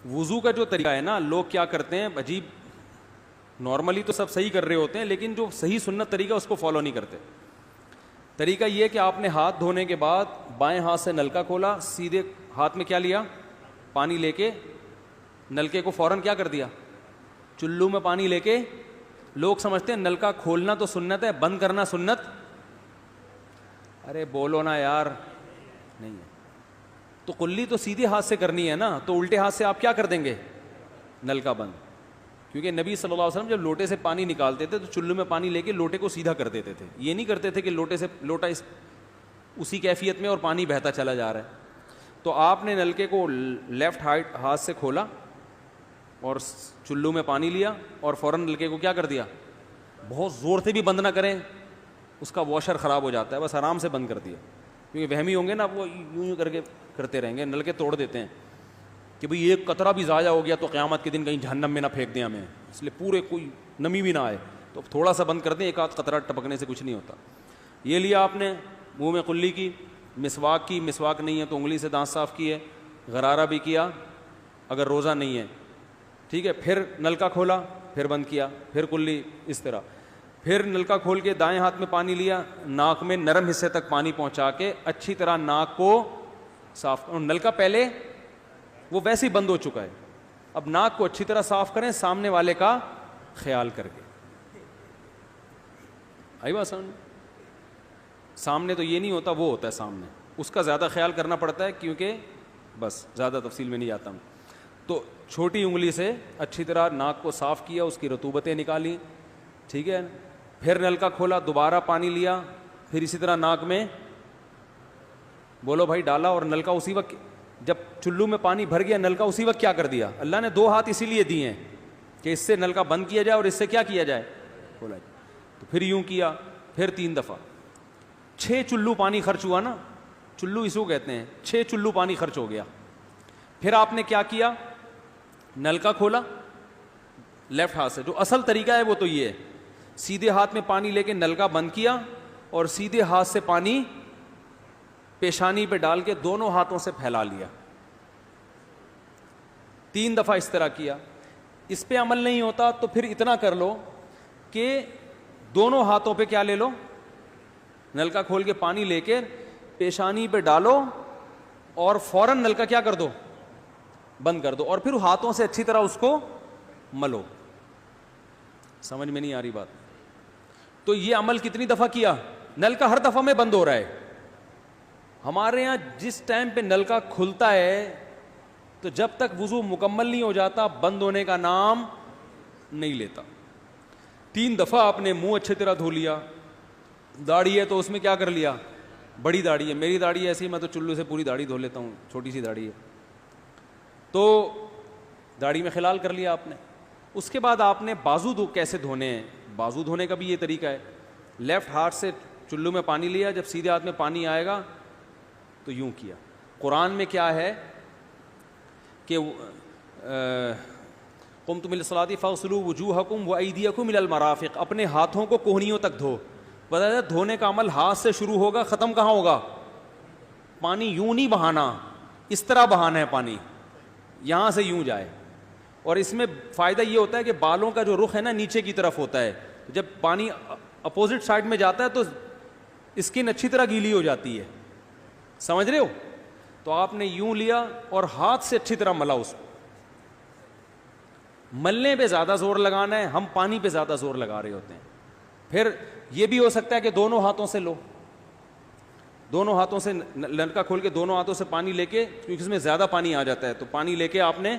وضو کا جو طریقہ ہے نا، لوگ کیا کرتے ہیں عجیب، نارملی تو سب صحیح کر رہے ہوتے ہیں لیکن جو صحیح سنت طریقہ اس کو فالو نہیں کرتے. طریقہ یہ کہ آپ نے ہاتھ دھونے کے بعد بائیں ہاتھ سے نلکا کھولا, سیدھے ہاتھ میں کیا لیا, پانی لے کے نلکے کو فوراً کیا کر دیا, چلو میں پانی لے کے. لوگ سمجھتے ہیں نلکا کھولنا تو سنت ہے, بند کرنا سنت. ارے بولو نا یار, نہیں ہے. تو کلی تو سیدھے ہاتھ سے کرنی ہے نا, تو الٹے ہاتھ سے آپ کیا کر دیں گے, نلکا بند. کیونکہ نبی صلی اللہ علیہ وسلم جب لوٹے سے پانی نکالتے تھے تو چلو میں پانی لے کے لوٹے کو سیدھا کر دیتے تھے. یہ نہیں کرتے تھے کہ لوٹے سے لوٹا اسی کیفیت میں اور پانی بہتا چلا جا رہا ہے. تو آپ نے نلکے کو لیفٹ ہاتھ سے کھولا اور چلو میں پانی لیا اور فوراً نلکے کو کیا کر دیا, بہت زور سے بھی بند نہ کریں, اس کا واشر خراب ہو جاتا ہے, بس آرام سے بند کر دیا. کیونکہ وہمی ہوں گے نا, وہ یوں کر کے کرتے رہیں گے, نلکے توڑ دیتے ہیں کہ بھئی ایک قطرہ بھی ضائع ہو گیا تو قیامت کے دن کہیں جہنم میں نہ پھینک دیں ہمیں, اس لیے پورے کوئی نمی بھی نہ آئے, تو تھوڑا سا بند کر دیں, ایک آدھ قطرہ ٹپکنے سے کچھ نہیں ہوتا. یہ لیا آپ نے, منہ میں کلی کی, مسواک کی, مسواک نہیں ہے تو انگلی سے دانت صاف کیے, غرارہ بھی کیا اگر روزہ نہیں ہے, ٹھیک ہے. پھر نلکا کھولا, پھر بند کیا, پھر کلی, اس طرح. پھر نلکا کھول کے دائیں ہاتھ میں پانی لیا, ناک میں نرم حصے تک پانی پہنچا کے اچھی طرح ناک کو صاف. اور نلکا پہلے وہ ویسے ہی بند ہو چکا ہے, اب ناک کو اچھی طرح صاف کریں سامنے والے کا خیال کر کے. آئی بات سمجھ؟ سامنے تو یہ نہیں ہوتا, وہ ہوتا ہے سامنے, اس کا زیادہ خیال کرنا پڑتا ہے, کیونکہ بس زیادہ تفصیل میں نہیں جاتا ہوں. تو چھوٹی انگلی سے اچھی طرح ناک کو صاف کیا, اس کی رطوبتیں نکالی, ٹھیک ہے. پھر نلکا کھولا, دوبارہ پانی لیا, پھر اسی طرح ناک میں بولو بھائی ڈالا, اور نلکا اسی وقت, جب چلو میں پانی بھر گیا نلکا اسی وقت کیا کر دیا. اللہ نے دو ہاتھ اسی لیے دیے ہیں کہ اس سے نلکا بند کیا جائے اور اس سے کیا کیا جائے, کھولا جائے. تو پھر یوں کیا, پھر 3 دفعہ, 6 چلو پانی خرچ ہوا نا, چلو اس کو کہتے ہیں, 6 چلو پانی خرچ ہو گیا. پھر آپ نے کیا کیا, نلکا کھولا لیفٹ ہاتھ سے. جو اصل طریقہ ہے وہ تو یہ ہے, سیدھے ہاتھ میں پانی لے کے نلکا بند کیا اور سیدھے ہاتھ سے پانی پیشانی پہ ڈال کے دونوں ہاتھوں سے پھیلا لیا. 3 دفعہ اس طرح کیا. اس پہ عمل نہیں ہوتا تو پھر اتنا کر لو کہ دونوں ہاتھوں پہ کیا لے لو, نلکا کھول کے پانی لے کے پیشانی پہ ڈالو اور فوراً نلکا کیا کر دو, بند کر دو, اور پھر ہاتھوں سے اچھی طرح اس کو ملو. سمجھ میں نہیں آ رہی بات؟ تو یہ عمل کتنی دفعہ کیا, نلکا ہر دفعہ میں بند ہو رہا ہے. ہمارے ہاں جس ٹائم پہ نلکا کھلتا ہے تو جب تک وضو مکمل نہیں ہو جاتا بند ہونے کا نام نہیں لیتا. 3 دفعہ آپ نے منہ اچھی طرح دھو لیا. داڑھی ہے تو اس میں کیا کر لیا, بڑی داڑھی ہے, میری داڑھی ہے ایسی, میں تو چلو سے پوری داڑھی دھو لیتا ہوں, چھوٹی سی داڑھی ہے, تو داڑھی میں خلال کر لیا آپ نے. اس کے بعد آپ نے بازو کیسے دھونے ہیں, بازو دھونے کا بھی یہ طریقہ ہے. لیفٹ ہاتھ سے چلو میں پانی لیا, جب سیدھے ہاتھ میں پانی آئے گا تو یوں کیا. قرآن میں کیا ہے کہ قمتم الی الصلاۃ فاغسلوا وجوہکم وایدیکم الی المرافق, اپنے ہاتھوں کو کوہنیوں تک دھو. بتایا دھونے کا عمل ہاتھ سے شروع ہوگا, ختم کہاں ہوگا, پانی یوں نہیں بہانا, اس طرح بہانا ہے پانی, یہاں سے یوں جائے. اور اس میں فائدہ یہ ہوتا ہے کہ بالوں کا جو رخ ہے نا نیچے کی طرف ہوتا ہے, جب پانی اپوزٹ سائڈ میں جاتا ہے تو اسکن اچھی طرح گیلی ہو جاتی ہے. سمجھ رہے ہو؟ تو آپ نے یوں لیا اور ہاتھ سے اچھی طرح ملا. اس کو ملنے پہ زیادہ زور لگانا ہے, ہم پانی پہ زیادہ زور لگا رہے ہوتے ہیں. پھر یہ بھی ہو سکتا ہے کہ دونوں ہاتھوں سے لو, دونوں ہاتھوں سے نلکا کھول کے دونوں ہاتھوں سے پانی لے کے, کیونکہ اس میں زیادہ پانی آ جاتا ہے, تو پانی لے کے آپ نے